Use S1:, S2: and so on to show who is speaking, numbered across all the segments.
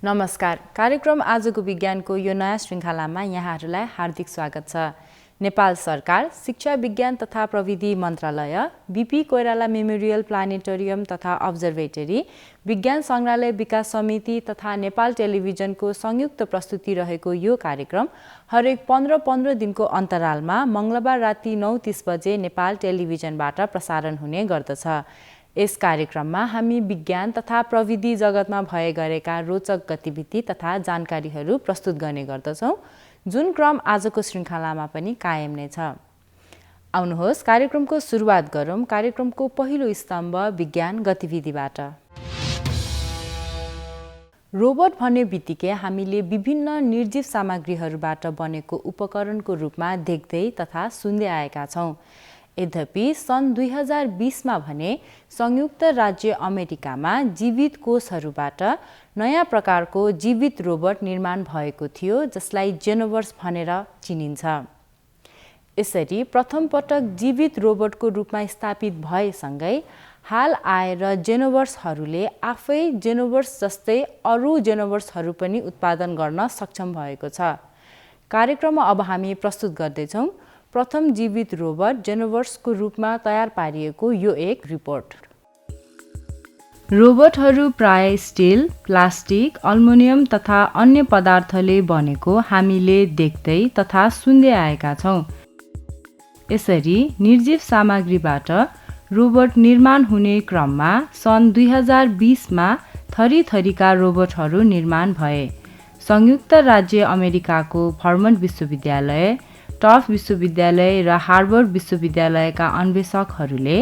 S1: नमस्कार। कार्यक्रम आजको विज्ञानको यो नयाँ श्रृङ्खलामा यहाँहरूलाई हार्दिक स्वागत छ। नेपाल सरकार शिक्षा विज्ञान तथा प्रविधि मन्त्रालय, बीपी कोइराला मेमोरियल प्लानेटोरियम तथा अब्जर्भेटरी, विज्ञान सङ्ग्रहालय विकास समिति तथा नेपाल टेलिभिजनको संयुक्त प्रस्तुति रहेको यो कार्यक्रम हरेक 15 दिनको अन्तरालमा मंगलबार राति 9:30 बजे नेपाल टेलिभिजनबाट प्रसारण हुने गर्दछ। यस कार्यक्रममा हामी विज्ञान तथा प्रविधि जगतमा भए गरेका रोचक गतिविधि तथा जानकारीहरू प्रस्तुत गर्ने गर्दछौँ, जुन क्रम आजको श्रृङ्खलामा पनि कायम नै छ। आउनुहोस् कार्यक्रमको सुरुवात गरौँ कार्यक्रमको पहिलो स्तम्भ विज्ञान गतिविधिबाट। रोबोट भन्ने बित्तिकै हामीले विभिन्न निर्जीव सामग्रीहरूबाट बनेको उपकरणको रूपमा देख्दै तथा सुन्दै आएका छौँ। यद्यपि सन् 2020मा भने संयुक्त राज्य अमेरिकामा जीवित कोषहरूबाट नयाँ प्रकारको जीवित रोबोट निर्माण भएको थियो, जसलाई जेनोवर्स भनेर चिनिन्छ। यसरी प्रथम पटक जीवित रोबोटको रूपमा स्थापित भएसँगै हाल आएर जेनोवर्सहरूले आफै जेनोवर्स जस्तै अरू जेनोवर्सहरू पनि उत्पादन गर्न सक्षम भएको छ। कार्यक्रममा अब हामी प्रस्तुत गर्दैछौँ प्रथम जीवित रोबोट जेनोवर्सको रूपमा तयार पारिएको यो एक रिपोर्ट। रोबोटहरू प्राय स्टिल, प्लास्टिक, अल्मुनियम तथा अन्य पदार्थले बनेको हामीले देख्दै तथा सुन्दै आएका छौँ। यसरी निर्जीव सामग्रीबाट रोबोट निर्माण हुने क्रममा सन् 2020मा थरीथरीका रोबोटहरू निर्माण भए। संयुक्त राज्य अमेरिकाको भर्मन्ट विश्वविद्यालय, टफ्ट विश्वविद्यालय र हार्वर्ड विश्वविद्यालयका अन्वेषकहरूले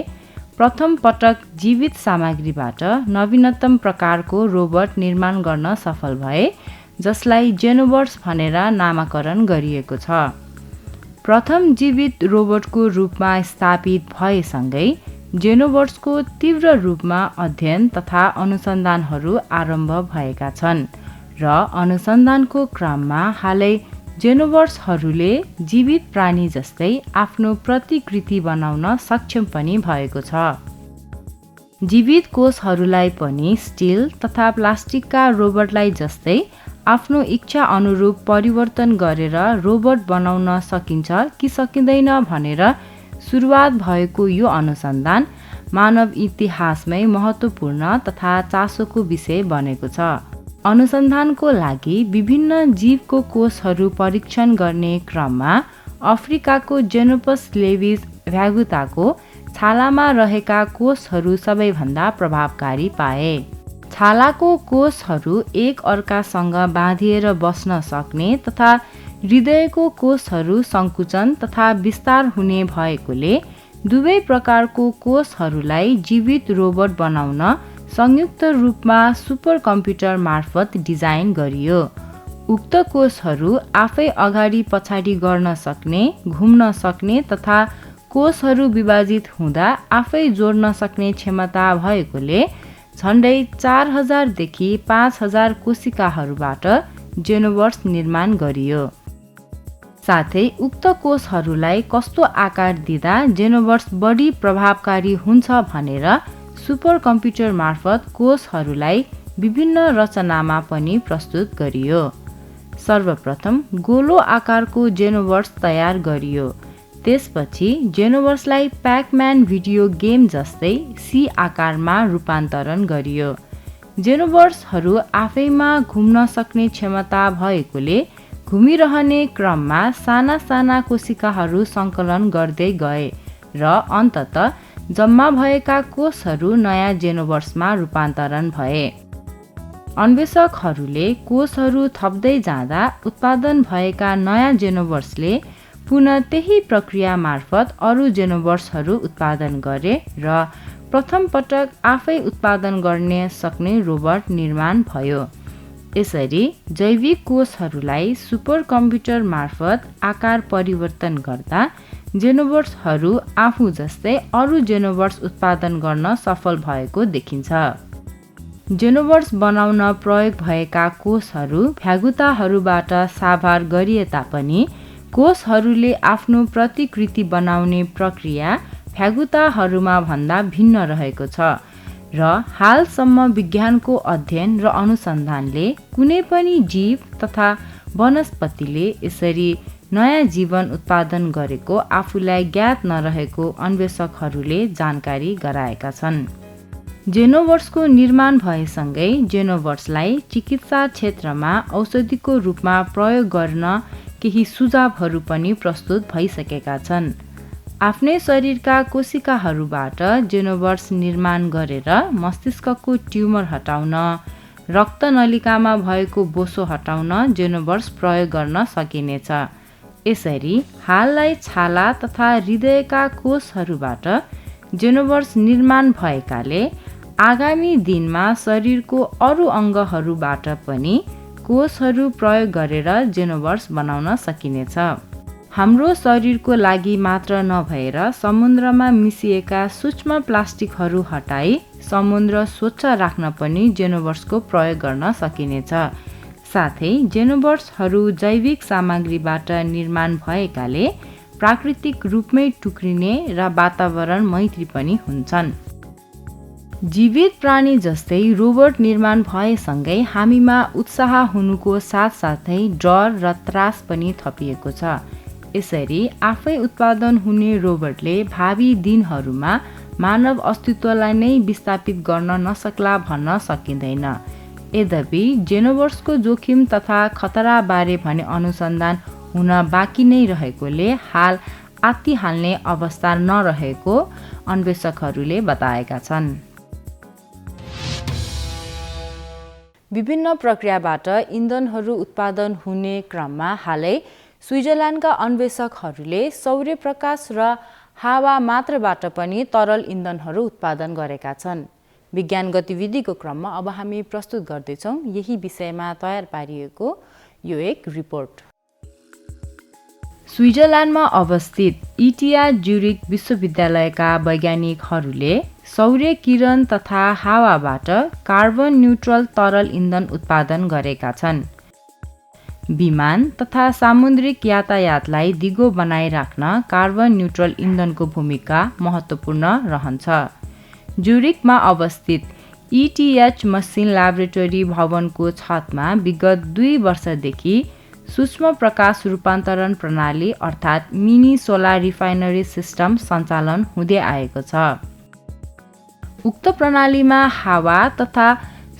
S1: प्रथम पटक जीवित सामग्रीबाट नवीनतम प्रकारको रोबोट निर्माण गर्न सफल भए, जसलाई जेनोवर्स भनेर नामाकरण गरिएको छ। प्रथम जीवित रोबोटको रूपमा स्थापित भएसँगै जेनोवर्सको तीव्र रूपमा अध्ययन तथा अनुसन्धानहरू आरम्भ भएका छन् र अनुसन्धानको क्रममा हालै जेनोवर्सहरूले जीवित प्राणी जस्तै आफ्नो प्रतिकृति बनाउन सक्षम पनि भएको छ। जीवित कोषहरूलाई पनि स्टिल तथा प्लास्टिकका रोबोटलाई जस्तै आफ्नो इच्छा अनुरूप परिवर्तन गरेर रोबोट बनाउन सकिन्छ कि सकिँदैन भनेर सुरुवात भएको यो अनुसन्धान मानव इतिहासमै महत्त्वपूर्ण तथा चासोको विषय बनेको छ। अनुसन्धानको लागि विभिन्न जीवको कोषहरू परीक्षण गर्ने क्रममा अफ्रिकाको जेनोपस लेविस भ्यागुताको छालामा रहेका कोषहरू सबैभन्दा प्रभावकारी पाए। छालाको कोषहरू एक अर्कासँग बाँधिएर बस्न सक्ने तथा हृदयको कोषहरू सङ्कुचन तथा विस्तार हुने भएकोले दुवै प्रकारको कोषहरूलाई जीवित रोबोट बनाउन संयुक्त रूपमा सुपर कम्प्युटर मार्फत डिजाइन गरियो। उक्त कोषहरू आफै अगाडि पछाडि गर्न सक्ने, घुम्न सक्ने तथा कोषहरू विभाजित हुँदा आफै जोड्न सक्ने क्षमता भएकोले झन्डै 4000 देखि 5000 कोशिकाहरूबाट जेनोवर्स निर्माण गरियो। साथै उक्त कोषहरूलाई कस्तो आकार दिँदा जेनोवर्स बढी प्रभावकारी हुन्छ भनेर सुपर कम्प्युटर मार्फत कोषहरूलाई विभिन्न रचनामा पनि प्रस्तुत गरियो। सर्वप्रथम गोलो आकारको जेनोवर्स तयार गरियो। त्यसपछि जेनोवर्सलाई प्याकम्यान भिडियो गेम जस्तै सी आकारमा रूपान्तरण गरियो। जेनोवर्सहरू आफैमा घुम्न सक्ने क्षमता भएकोले घुमिरहने क्रममा साना साना कोशिकाहरू सङ्कलन गर्दै गए र अन्ततः जम्मा भएका कोषहरू नयाँ जेनोवर्समा रूपान्तरण भए। अन्वेषकहरूले कोषहरू थप्दै जाँदा उत्पादन भएका नयाँ जेनोवर्सले पुनः त्यही प्रक्रिया मार्फत अरू जेनोवर्सहरू उत्पादन गरे र प्रथम पटक आफै उत्पादन गर्न सक्ने रोबोट निर्माण भयो। यसरी जैविक कोषहरूलाई सुपर कम्प्युटर मार्फत आकार परिवर्तन गर्दा जेनोवर्सहरू आफू जस्तै अरू जेनोवर्स उत्पादन गर्न सफल भएको देखिन्छ। जेनोवर्स बनाउन प्रयोग भएका कोषहरू भ्यागुताहरूबाट साभार गरिए तापनि कोषहरूले आफ्नो प्रतिकृति बनाउने प्रक्रिया भ्यागुताहरूमा भन्दा भिन्न रहेको छ। र हालसम्म विज्ञानको अध्ययन र अनुसन्धानले कुनै पनि जीव तथा वनस्पतिले यसरी नयाँ जीवन उत्पादन गरेको आफूलाई ज्ञात नरहेको अन्वेषकहरूले जानकारी गराएका छन्। जेनोवर्सको निर्माण भएसँगै जेनोवर्सलाई चिकित्सा क्षेत्रमा औषधिको रूपमा प्रयोग गर्न केही सुझावहरू पनि प्रस्तुत भइसकेका छन्। आफ्नै शरीरका कोशिकाहरूबाट जेनोवर्स निर्माण गरेर मस्तिष्कको ट्युमर हटाउन, रक्तनलिकामा भएको बोसो हटाउन जेनोवर्स प्रयोग गर्न सकिनेछ। यसरी हाललाई छाला तथा हृदयका कोषहरूबाट जेनोवर्स निर्माण भएकाले आगामी दिनमा शरीरको अरू अङ्गहरूबाट पनि कोषहरू प्रयोग गरेर जेनोवर्स बनाउन सकिनेछ। हाम्रो शरीरको लागि मात्र नभएर समुद्रमा मिसिएका सूक्ष्म प्लास्टिकहरू हटाई समुद्र स्वच्छ राख्न पनि जेनोवर्सको प्रयोग गर्न सकिनेछ। साथै जेनोवर्सहरू जैविक सामग्रीबाट निर्माण भएकाले प्राकृतिक रूपमै टुक्रिने र वातावरण मैत्री पनि हुन्छन्। जीवित प्राणी जस्तै रोबोट निर्माण भएसँगै हामीमा उत्साह हुनुको साथसाथै डर र त्रास पनि थपिएको छ। यसरी आफै उत्पादन हुने रोबोटले भावी दिनहरूमा मानव अस्तित्वलाई नै विस्थापित गर्न नसक्ला भन्न सकिँदैन। यद्यपि जेनोवर्सको जोखिम तथा खतराबारे भने अनुसन्धान हुन बाँकी नै रहेकोले हाल आत्तिहाल्ने अवस्था नरहेको अन्वेषकहरूले बताएका छन्। विभिन्न प्रक्रियाबाट इन्धनहरू उत्पादन हुने क्रममा हालै स्विजरल्यान्डका अन्वेषकहरूले सौर्य प्रकाश र हावा मात्रबाट पनि तरल इन्धनहरू उत्पादन गरेका छन्। विज्ञान गतिविधिको क्रममा अब हामी प्रस्तुत गर्दैछौँ यही विषयमा तयार पारिएको यो एक रिपोर्ट। स्विजरल्यान्डमा अवस्थित इटिया ज्युरिक विश्वविद्यालयका वैज्ञानिकहरूले सौर्य किरण तथा हावाबाट कार्बन न्युट्रल तरल इन्धन उत्पादन गरेका छन्। विमान तथा सामुद्रिक यातायातलाई दिगो बनाइराख्न कार्बन न्युट्रल इन्धनको भूमिका महत्त्वपूर्ण रहन्छ। ज्युरिकमा अवस्थित इटिएच मसिन ल्याबोरेटरी भवनको छतमा विगत 2 वर्षदेखि सूक्ष्म प्रकाश रूपान्तरण प्रणाली अर्थात् मिनी सोलर रिफाइनरी सिस्टम सञ्चालन हुँदै आएको छ। उक्त प्रणालीमा हावा तथा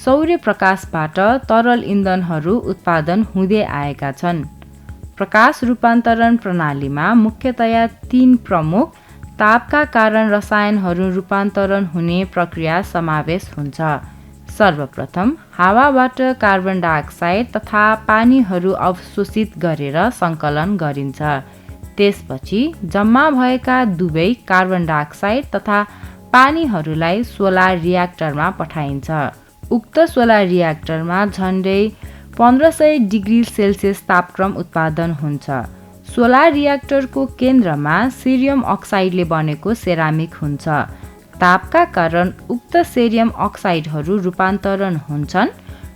S1: सौर्य प्रकाशबाट तरल इन्धनहरू उत्पादन हुँदै आएका छन्। प्रकाश रूपान्तरण प्रणालीमा मुख्यतया 3 प्रमुख तापका कारण रसायनहरू रूपान्तरण हुने प्रक्रिया समावेश हुन्छ। सर्वप्रथम हावाबाट कार्बन डाइअक्साइड तथा पानीहरू अवशोषित गरेर सङ्कलन गरिन्छ। त्यसपछि जम्मा भएका दुवै कार्बन डाइअक्साइड तथा पानीहरूलाई सोलर रियाक्टरमा पठाइन्छ। उक्त सोलर रियाक्टरमा झन्डै 1500 डिग्री सेल्सियस तापक्रम उत्पादन हुन्छ। सोलर रियाक्टरको केन्द्रमा सेरियम अक्साइडले बनेको सेरामिक हुन्छ। तापका कारण उक्त सेरियम अक्साइडहरू रूपान्तरण हुन्छन्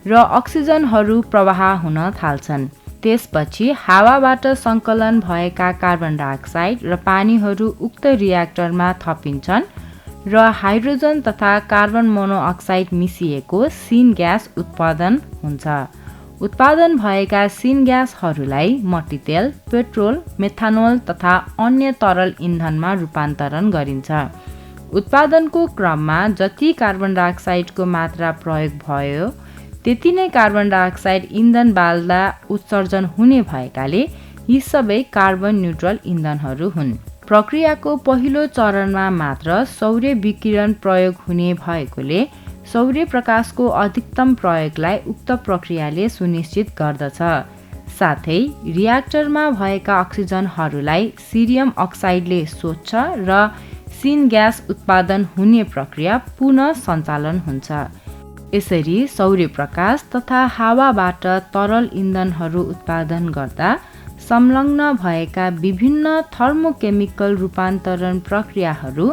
S1: र अक्सिजनहरू प्रवाह हुन थाल्छन्। त्यसपछि हावाबाट सङ्कलन भएका कार्बन डाइअक्साइड र पानीहरू उक्त रियाक्टरमा थपिन्छन् र हाइड्रोजन तथा कार्बन मोनोअक्साइड मिसिएको सिन ग्यास उत्पादन हुन्छ। उत्पादन भएका सिन ग्यासहरूलाई मट्टीतेल, पेट्रोल, मेथानोल तथा अन्य तरल इन्धनमा रूपान्तरण गरिन्छ। उत्पादनको क्रममा जति कार्बन डाइअक्साइडको मात्रा प्रयोग भयो त्यति नै कार्बन डाइअक्साइड इन्धन बाल्दा उत्सर्जन हुने भएकाले यी सबै कार्बन न्युट्रल इन्धनहरू हुन्। प्रक्रियाको पहिलो चरणमा मात्र सौर्य विकिरण प्रयोग हुने भएकोले सौर्य प्रकाशको अधिकतम प्रयोगलाई उक्त प्रक्रियाले सुनिश्चित गर्दछ। साथै रियाक्टरमा भएका अक्सिजनहरूलाई सिरियम अक्साइडले सोच्छ र सिन ग्यास उत्पादन हुने प्रक्रिया पुनः सञ्चालन हुन्छ। यसरी सौर्य प्रकाश तथा हावाबाट तरल इन्धनहरू उत्पादन गर्दा संलग्न भएका विभिन्न थर्मोकेमिकल रूपान्तरण प्रक्रियाहरू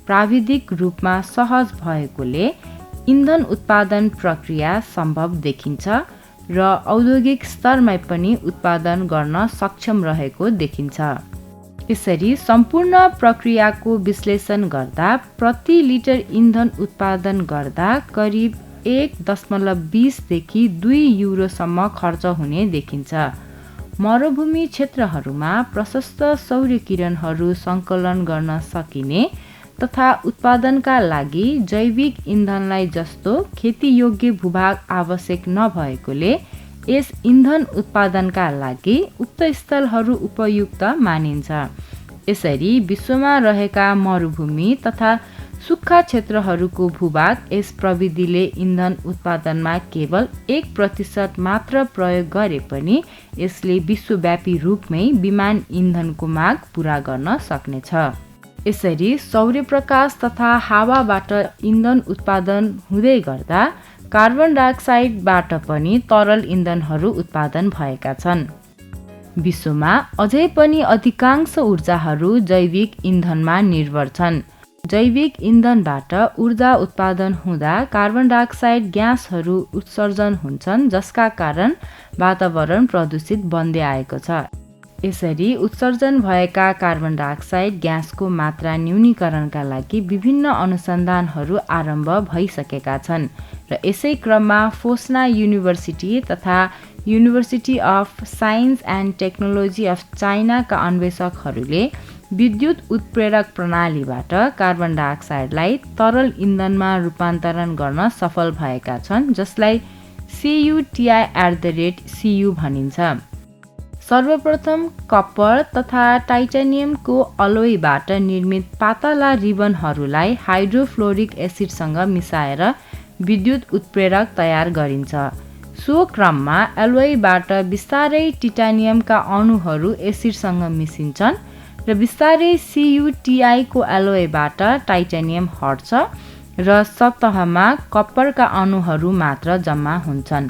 S1: प्राविधिक रूपमा सहज भएकोले इन्धन उत्पादन प्रक्रिया सम्भव देखिन्छ र औद्योगिक स्तरमा पनि उत्पादन गर्न सक्षम रहेको देखिन्छ। यसरी सम्पूर्ण प्रक्रियाको विश्लेषण गर्दा प्रति लिटर इन्धन उत्पादन गर्दा करिब 1.20 देखि 2 युरोसम्म खर्च हुने देखिन्छ। मरुभूमि क्षेत्रहरूमा प्रशस्त सौर्य किरणहरू सङ्कलन गर्न सकिने तथा उत्पादनका लागि जैविक इन्धनलाई जस्तो खेतीयोग्य भूभाग आवश्यक नभएकोले यस इन्धन उत्पादनका लागि उक्त स्थलहरू उपयुक्त मानिन्छ। यसरी विश्वमा रहेका मरुभूमि तथा सुक्खा क्षेत्रहरूको भूभाग यस प्रविधिले इन्धन उत्पादनमा केवल 1% मात्र प्रयोग गरे पनि यसले विश्वव्यापी रूपमै विमान इन्धनको माग पूरा गर्न सक्नेछ। यसरी सौर्यप्रकाश तथा हावाबाट इन्धन उत्पादन हुँदै गर्दा कार्बन डाइअक्साइडबाट पनि तरल इन्धनहरू उत्पादन भएका छन्। विश्वमा अझै पनि अधिकांश ऊर्जाहरू जैविक इन्धनमा निर्भर छन्। जैविक इन्धनबाट ऊर्जा उत्पादन हुँदा कार्बन डाइअक्साइड ग्यासहरू उत्सर्जन हुन्छन्, जसका कारण वातावरण प्रदूषित बन्दै आएको छ। यसरी उत्सर्जन भएका कार्बन डाइअक्साइड ग्यासको मात्रा न्यूनीकरणका लागि विभिन्न अनुसन्धानहरू आरम्भ भइसकेका छन् र यसै क्रममा फोस्ना युनिभर्सिटी तथा university of science and technology अफ चाइनाका अन्वेषकहरूले विद्युत उत्प्रेरक प्रणालीबाट कार्बन डाइअक्साइडलाई तरल इन्धनमा रूपान्तरण गर्न सफल भएका छन्, जसलाई CuTi@cu भनिन्छ। सर्वप्रथम कपर तथा टाइटानियमको अलोयबाट निर्मित पातला रिबनहरूलाई हाइड्रोफ्लोरिक एसिडसँग मिसाएर विद्युत उत्प्रेरक तयार गरिन्छ। सो क्रममा एलोयबाट बिस्तारै टाइटानियमका अणुहरू एसिडसँग मिसिन्छन् र बिस्तारै CuTi को एलोयबाट टाइटानियम हट्छ र सतहमा कप्परका अणुहरू मात्र जम्मा हुन्छन्।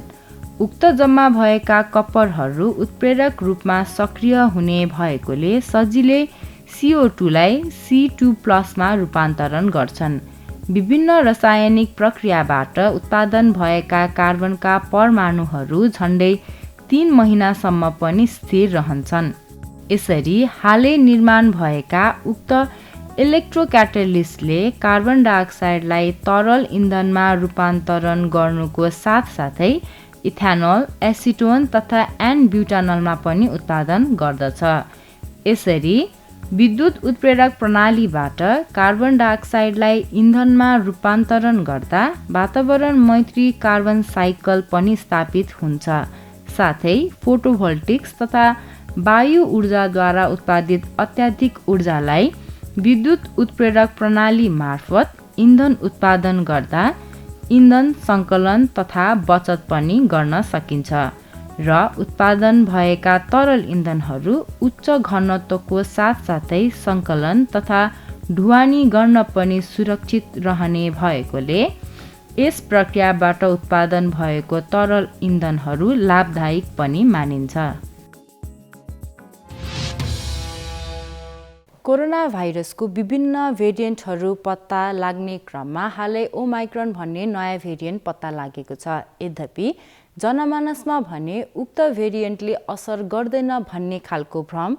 S1: उक्त जम्मा भएका कप्परहरू उत्प्रेरक रूपमा सक्रिय हुने भएकोले सजिलै CO2 लाई C2+ मा रूपान्तरण गर्छन्। विभिन्न रासायनिक प्रक्रियाबाट उत्पादन भएका कार्बनका परमाणुहरू झन्डै 3 महिनासम्म पनि स्थिर रहन्छन्। यसरी हालै निर्माण भएका उक्त इलेक्ट्रोक्याटलिस्टले कार्बन डाइअक्साइडलाई तरल इन्धनमा रूपान्तरण गर्नुको साथसाथै इथानोल, एसिटोन तथा एन-ब्युटानलमा पनि उत्पादन गर्दछ। यसरी विद्युत उत्प्रेरक प्रणालीबाट कार्बन डाइअक्साइडलाई इन्धनमा रूपान्तरण गर्दा वातावरण मैत्री कार्बन साइकल पनि स्थापित हुन्छ। साथै फोटोभोल्टिक्स तथा वायु ऊर्जाद्वारा उत्पादित अत्याधिक ऊर्जालाई विद्युत उत्प्रेरक प्रणाली मार्फत इन्धन उत्पादन गर्दा इन्धन सङ्कलन तथा बचत पनि गर्न सकिन्छ र उत्पादन भएका तरल इन्धनहरू उच्च घनत्वको साथसाथै सङ्कलन तथा ढुवानी गर्न पनि सुरक्षित रहने भएकोले यस प्रक्रियाबाट उत्पादन भएको तरल इन्धनहरू लाभदायक पनि मानिन्छ। कोरोना भाइरसको विभिन्न भेरिएन्टहरू पत्ता लाग्ने क्रममा हालै ओमाइक्रोन भन्ने नयाँ भेरिएन्ट पत्ता लागेको छ। यद्यपि जनमानसमा भने उक्त भेरिएन्टले असर गर्दैन भन्ने खालको भ्रम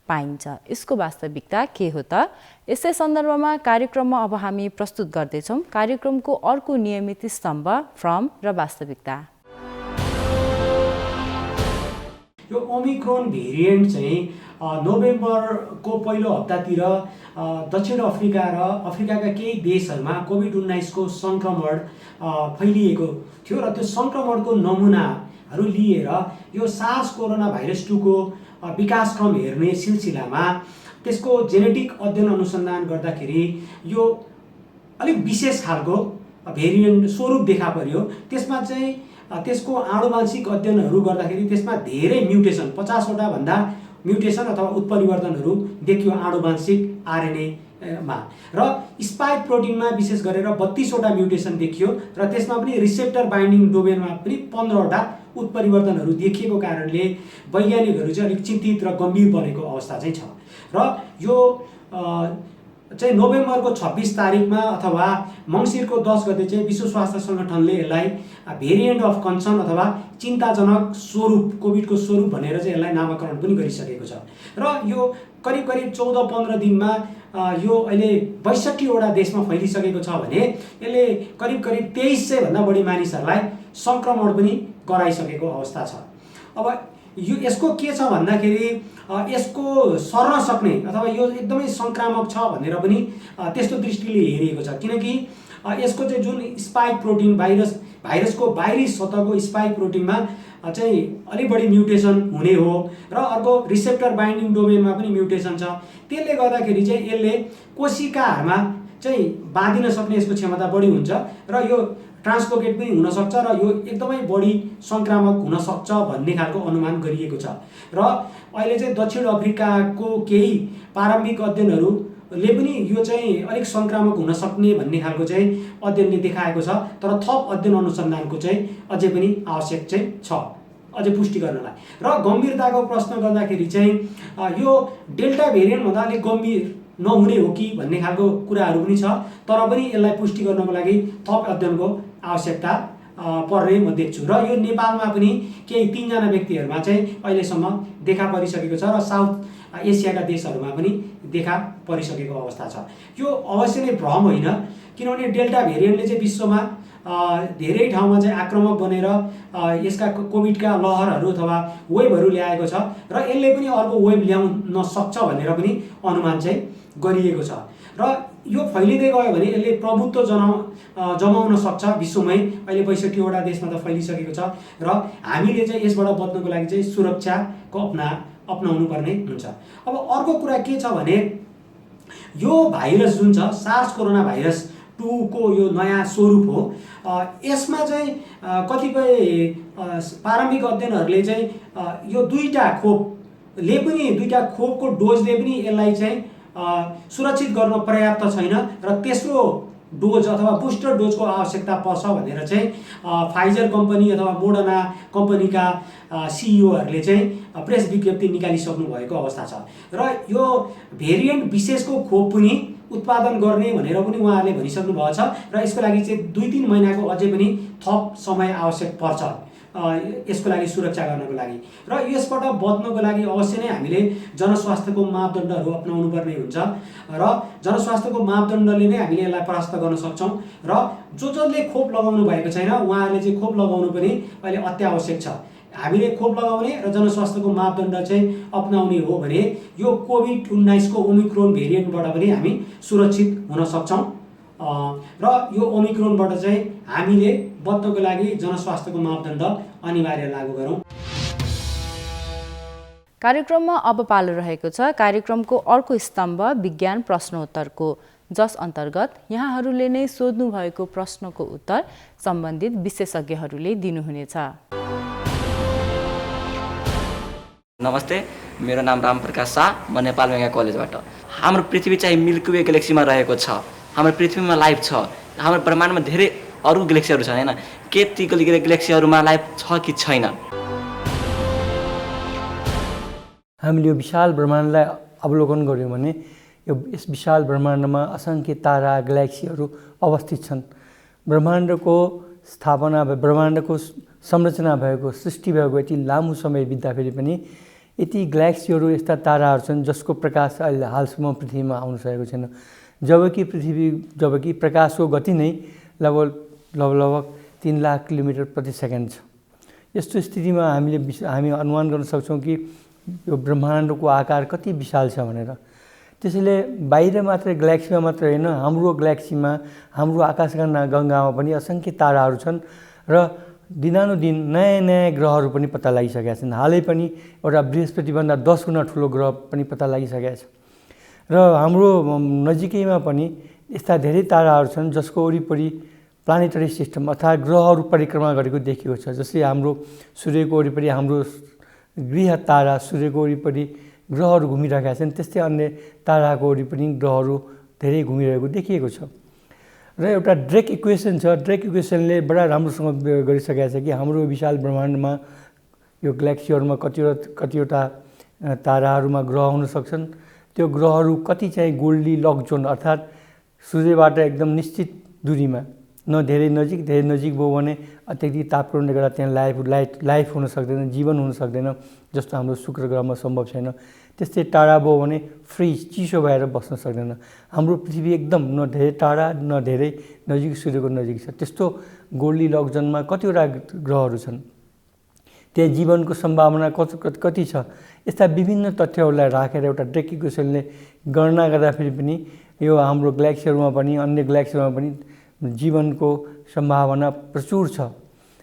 S1: पाइन्छ। यसको वास्तविकता के हो त? यसै सन्दर्भमा कार्यक्रममा अब हामी प्रस्तुत गर्दैछौँ कार्यक्रमको अर्को नियमित स्तम्भ भ्रम र वास्तविकता।
S2: यो ओमिक्रोन भेरिएन्ट चाहिँ नोभेम्बरको पहिलो हप्तातिर दक्षिण अफ्रिका र अफ्रिकाका केही देशहरूमा कोभिड-19 को सङ्क्रमण फैलिएको थियो र त्यो सङ्क्रमणको नमुनाहरू लिएर यो सार्स कोरोना भाइरस 2 को विकासक्रम हेर्ने सिलसिलामा त्यसको जेनेटिक अध्ययन अनुसन्धान गर्दाखेरि यो अलिक विशेष खालको भेरिएन्ट स्वरूप देखा पर्यो। त्यसमा चाहिँ त्यसको आनुवंशिक अध्ययनहरू गर्दाखेरि त्यसमा धेरै म्युटेसन 50 वटा भन्दा म्युटेसन अथवा उत्परिवर्तनहरू देखियो आनुवंशिक आरएनएमा र स्पाइक प्रोटिनमा विशेष गरेर 32 वटा म्युटेसन देखियो र त्यसमा पनि रिसेप्टर बाइन्डिङ डोमेनमा पनि 15 वटा उत्परिवर्तनहरू देखिएको कारणले वैज्ञानिकहरू चाहिँ अलिक चिन्तित र गम्भीर बनेको अवस्था चाहिँ छ र यो चाहिँ नोभेम्बरको 26 तारिकमा अथवा मङ्सिरको 10 गते चाहिँ विश्व स्वास्थ्य सङ्गठनले यसलाई भेरिएन्ट अफ कन्सर्न अथवा चिन्ताजनक स्वरूप कोभिडको स्वरूप भनेर चाहिँ यसलाई नामाकरण पनि गरिसकेको छ र यो करिब 14-15 दिनमा यो अहिले 62वटा देशमा फैलिसकेको छ भने यसले करिब 2300 भन्दा बढी मानिसहरूलाई सङ्क्रमण पनि गराइसकेको अवस्था छ। अब यो यसको के छ भन्दाखेरि यसको सर्न सक्ने अथवा यो एकदमै सङ्क्रामक छ भनेर पनि त्यस्तो दृष्टिले हेरिएको छ, किनकि यसको चाहिँ जुन स्पाइक प्रोटिन भाइरसको बाहिरी सतहको स्पाइक प्रोटिनमा चाहिँ अलिक बढी म्युटेसन हुने हो र अर्को रिसेप्टर बाइन्डिङ डोमेनमा पनि म्युटेसन छ। त्यसले गर्दाखेरि चाहिँ यसले कोशिकाहरूमा चाहिँ बाँधिन सक्ने यसको क्षमता बढी हुन्छ र यो ट्रान्सलोकेट पनि हुनसक्छ र यो एकदमै बढी सङ्क्रामक हुनसक्छ भन्ने खालको अनुमान गरिएको छ। र अहिले चाहिँ दक्षिण अफ्रिकाको केही प्रारम्भिक अध्ययनहरूले पनि यो चाहिँ अलिक सङ्क्रामक हुन सक्ने भन्ने खालको चाहिँ अध्ययनले देखाएको छ, तर थप अध्ययन अनुसन्धानको चाहिँ अझै पनि आवश्यक चाहिँ छ अझै पुष्टि गर्नलाई। र गम्भीरताको प्रश्न गर्दाखेरि चाहिँ यो डेल्टा भेरिएन्टभन्दा अलिक गम्भीर नहुने हो कि भन्ने खालको कुराहरू पनि छ, तर पनि यसलाई पुष्टि गर्नको लागि थप अध्ययनको आवश्यकता पर्ने म देख्छु। र यो नेपालमा पनि केही 3जना व्यक्तिहरूमा चाहिँ अहिलेसम्म देखा परिसकेको छ र साउथ एसियाका देशहरूमा पनि देखा परिसकेको अवस्था छ। यो अवश्य नै भ्रम होइन, किनभने डेल्टा भेरिएन्टले चाहिँ विश्वमा धेरै ठाउँमा चाहिँ आक्रामक बनेर यसका कोभिडका लहरहरू अथवा वेभहरू ल्याएको छ र यसले पनि अर्को वेभ ल्याउन सक्छ भनेर पनि अनुमान चाहिँ गरिएको छ। र यो फैलिँदै गयो भने यसले प्रभुत्व जमाउन सक्छ विश्वमै। अहिले 62वटा देशमा त फैलिसकेको छ र हामीले चाहिँ यसबाट बच्नको लागि चाहिँ सुरक्षाको अपनाउनु पर्ने हुन्छ। अब अर्को कुरा के छ भने यो भाइरस जुन छ सार्स कोरोना भाइरस 2 को यो नयाँ स्वरूप हो, यसमा चाहिँ कतिपय प्रारम्भिक अध्ययनहरूले चाहिँ यो दुईटा खोपको डोजले पनि यसलाई चाहिँ सुरक्षित गर्न पर्याप्त छैन र तेस्रो डोज अथवा बुस्टर डोजको आवश्यकता पर्छ भनेर चाहिँ फाइजर कम्पनी अथवा मोडर्ना कम्पनीका सिइओहरूले चाहिँ प्रेस विज्ञप्ति निकालिसक्नु भएको अवस्था छ। र यो भेरिएन्ट विशेषको खोप पनि उत्पादन गर्ने भनेर पनि उहाँहरूले भनिसक्नु भएको छ र यसको लागि चाहिँ 2-3 महिनाको अझै पनि थप समय आवश्यक पर्छ यसको लागि सुरक्षा गर्नको लागि। र यसबाट बच्नको लागि अवश्य नै हामीले जनस्वास्थ्यको मापदण्डहरू अपनाउनु पर्ने हुन्छ र जनस्वास्थ्यको मापदण्डले नै हामीले यसलाई परास्त गर्न सक्छौँ। र जसले खोप लगाउनु भएको छैन उहाँहरूले चाहिँ खोप लगाउनु पनि अहिले अत्यावश्यक छ। हामीले खोप लगाउने र जनस्वास्थ्यको मापदण्ड चाहिँ अपनाउने हो भने यो कोभिड-19 को ओमिक्रोन भेरिएन्टबाट पनि हामी सुरक्षित हुन सक्छौँ र यो ओमिक्रोनबाट चाहिँ हामीले बच्नको लागि जनस्वास्थ्यको मापदण्ड अनिवार्य लागू गरौँ।
S1: कार्यक्रममा अब पालो रहेको छ कार्यक्रमको अर्को स्तम्भ विज्ञान प्रश्नोत्तरको, जस अन्तर्गत यहाँहरूले नै सोध्नु भएको प्रश्नको उत्तर सम्बन्धित विशेषज्ञहरूले दिनुहुनेछ।
S3: नमस्ते, मेरो नाम रामप्रकाश शाह, म नेपाल मेगा कलेजबाट। हाम्रो पृथ्वी चाहिँ मिल्की वे ग्यालेक्सीमा रहेको छ। हाम्रो पृथ्वीमा लाइफ छ। हाम्रो ब्रह्माण्डमा धेरै अरू ग्यालेक्सीहरू छन् हैन, के ती ग्यालेक्सीहरूमा लाइफ छ कि छैन?
S4: हामीले यो विशाल ब्रह्माण्डलाई अवलोकन गऱ्यौँ भने यस विशाल ब्रह्माण्डमा असङ्ख्य तारा ग्यालेक्सीहरू अवस्थित छन्। ब्रह्माण्डको स्थापना ब्रह्माण्डको संरचना भएको सृष्टि भएको यति लामो समय बित्दाखेरि पनि यति ग्यालेक्सीहरू यस्ता ताराहरू छन् जसको प्रकाश अहिले हालसम्म पृथ्वीमा आउन सकेको छैन। जबकि प्रकाशको गति नै लगभग 3 लाख किलोमिटर प्रति सेकेन्ड छ। यस्तो स्थितिमा हामी अनुमान गर्न सक्छौँ कि यो ब्रह्माण्डको आकार कति विशाल छ भनेर। त्यसैले बाहिर मात्र ग्यालेक्सीमा मात्र होइन, हाम्रो ग्यालेक्सीमा हाम्रो आकाशगङ्गामा पनि असङ्ख्य ताराहरू छन् र दिनानुदिन नयाँ ग्रहहरू पनि पत्ता लागिसकेका छन्। हालै पनि एउटा बृहस्पतिभन्दा 10 गुणा ठुलो ग्रह पनि पत्ता लागिसकेका छ। र हाम्रो नजिकैमा पनि यस्ता धेरै ताराहरू छन् जसको वरिपरि प्लानेटरी सिस्टम अर्थात् ग्रहहरू परिक्रमा गरेको देखिएको छ। जस्तै हाम्रो सूर्यको वरिपरि हाम्रो गृह तारा सूर्यको वरिपरि ग्रहहरू घुमिरहेका छन्, त्यस्तै अन्य ताराको वरिपरि ग्रहहरू धेरै घुमिरहेको देखिएको छ। र एउटा ड्रेक इक्वेसन छ। ड्रेक इक्वेसनले बडा राम्रोसँग गरिसकेको छ कि हाम्रो विशाल ब्रह्माण्डमा यो ग्यालेक्सीहरूमा कतिवटा ताराहरूमा ग्रह हुन सक्छन्। त्यो ग्रहहरू कति चाहिँ गोल्डी लक जोन अर्थात् सूर्यबाट एकदम निश्चित दूरीमा न धेरै नजिक, धेरै नजिक भयो भने अत्यधिक तापक्रमले गर्दा त्यहाँ लाइफ हुन सक्दैन, जीवन हुन सक्दैन, जस्तो हाम्रो शुक्र ग्रहमा सम्भव छैन। त्यस्तै टाढा भयो भने फ्रिज चिसो भएर बस्न सक्दैन। हाम्रो पृथ्वी एकदम न धेरै टाढा न धेरै नजिक सूर्यको नजिक छ। त्यस्तो गोल्डीलक्समा कतिवटा ग्रहहरू छन्, त्यहाँ जीवनको सम्भावना कति छ, यस्ता विभिन्न तथ्यहरूलाई राखेर एउटा ड्रेकी कुशलले गणना गर्दाखेरि पनि यो हाम्रो ग्यालेक्सीहरूमा पनि अन्य ग्यालेक्सीहरूमा पनि जीवनको सम्भावना प्रचुर छ।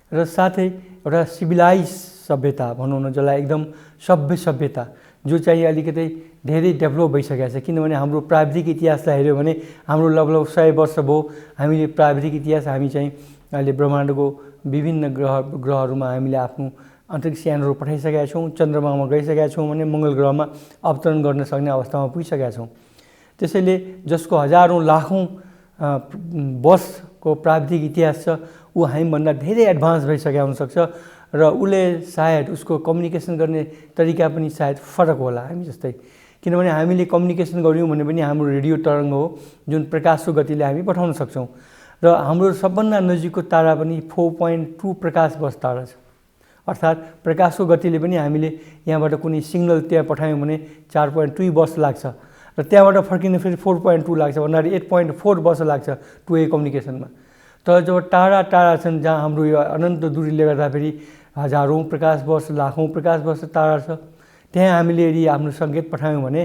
S4: र साथै एउटा सिभिलाइज सभ्यता भनौँ न, जसलाई एकदम सभ्यता जो चाहिँ अलिकति धेरै डेभलप भइसकेको छ। किनभने हाम्रो प्राविधिक इतिहासलाई हेऱ्यो भने हाम्रो लगभग 100 वर्ष भयो हामीले प्राविधिक इतिहास हामी चाहिँ अहिले ब्रह्माण्डको विभिन्न ग्रहहरूमा हामीले आफ्नो अन्तरिक्ष यानहरू पठाइसकेका छौँ, चन्द्रमामा गइसकेका छौँ भने मङ्गल ग्रहमा अवतरण गर्न सक्ने अवस्थामा पुगिसकेका छौँ। त्यसैले जसको हजारौँ लाखौँ वर्षको प्राविधिक इतिहास छ, ऊ हामीभन्दा धेरै एडभान्स भइसकेका हुनसक्छ र उसले सायद उसको कम्युनिकेसन गर्ने तरिका पनि सायद फरक होला हामी जस्तै। किनभने हामीले कम्युनिकेसन गऱ्यौँ भने पनि हाम्रो रेडियो तरङ्ग हो जुन प्रकाशको गतिले हामी पठाउन सक्छौँ। र हाम्रो सबभन्दा नजिकको तारा पनि 4.2 प्रकाश वर्ष तारा छ। अर्थात् प्रकाशको गतिले पनि हामीले यहाँबाट कुनै सिग्नल त्यहाँ पठायौँ भने 4.2 वर्ष लाग्छ र त्यहाँबाट फर्किन फेरि 4.2 लाग्छ, भन्नाले 8.4 वर्ष लाग्छ टु वे कम्युनिकेसनमा। तर जब टाढा छन् जहाँ हाम्रो यो अनन्त दूरीले गर्दाखेरि हजारौँ प्रकाश वर्ष लाखौँ प्रकाश वर्ष तारा छ, त्यहाँ हामीले यदि आफ्नो सङ्केत पठायौँ भने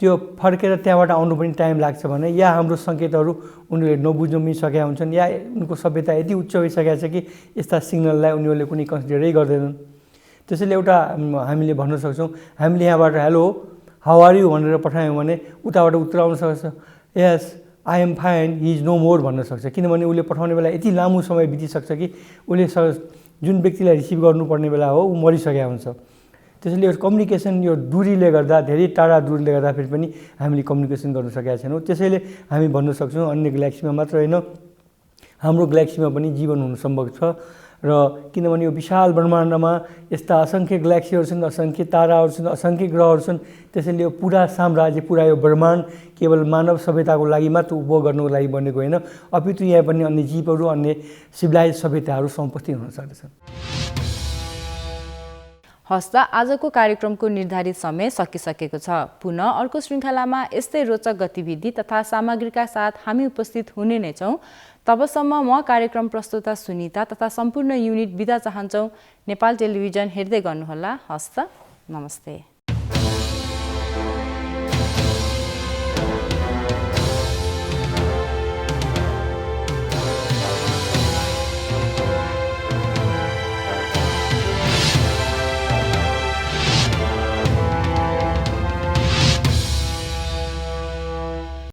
S4: त्यो फर्केर त्यहाँबाट आउनु पनि टाइम लाग्छ भने या हाम्रो सङ्केतहरू उनीहरूले नबुझ्न पनि सकेका हुन्छन् या उनको सभ्यता यति उच्च भइसकेको छ कि यस्ता सिग्नललाई उनीहरूले कुनै कन्सिडरै गर्दैनन्। त्यसैले एउटा हामीले भन्न सक्छौँ, हामीले यहाँबाट हेलो हाउ आर यु भनेर पठायौँ भने उताबाट उत्तर आउन सक्छ yes I am fine he is no more भन्न सक्छ। किनभने उसले पठाउने बेला यति लामो समय बितिसक्छ कि उसले जुन व्यक्तिलाई रिसिभ गर्नुपर्ने बेला हो ऊ मरिसकेका हुन्छ। त्यसैले यो कम्युनिकेसन यो दूरीले गर्दा धेरै टाढा दूरीले गर्दाखेरि पनि हामीले कम्युनिकेसन गर्न सकेका छैनौँ। त्यसैले हामी भन्न सक्छौँ अन्य ग्यालेक्सीमा मात्र होइन हाम्रो ग्यालेक्सीमा पनि जीवन हुनु सम्भव छ। र किनभने यो विशाल ब्रह्माण्डमा यस्ता असङ्ख्य ग्यालेक्सीहरू छन्, असङ्ख्य ताराहरू छन्, असङ्ख्य ग्रहहरू छन्। त्यसैले यो पुरा साम्राज्य, पुरा यो ब्रह्माण्ड केवल मानव सभ्यताको लागि मात्र उपभोग गर्नुको लागि बनेको होइन, अपितु यहाँ पनि अन्य जीवहरू, अन्य सिभिलाइज सभ्यताहरू समुपस्थित हुन सक्दछन्।
S1: हस्त आजको कार्यक्रमको निर्धारित समय सकिसकेको छ। पुनः अर्को श्रृङ्खलामा यस्तै रोचक गतिविधि तथा सामग्रीका साथ हामी उपस्थित हुने नै छौँ। तबसम्म म कार्यक्रम प्रस्तुता सुनिता तथा सम्पूर्ण युनिट बिदा चाहन्छौँ। नेपाल टेलिभिजन हेर्दै गर्नुहोला। हस्त नमस्ते।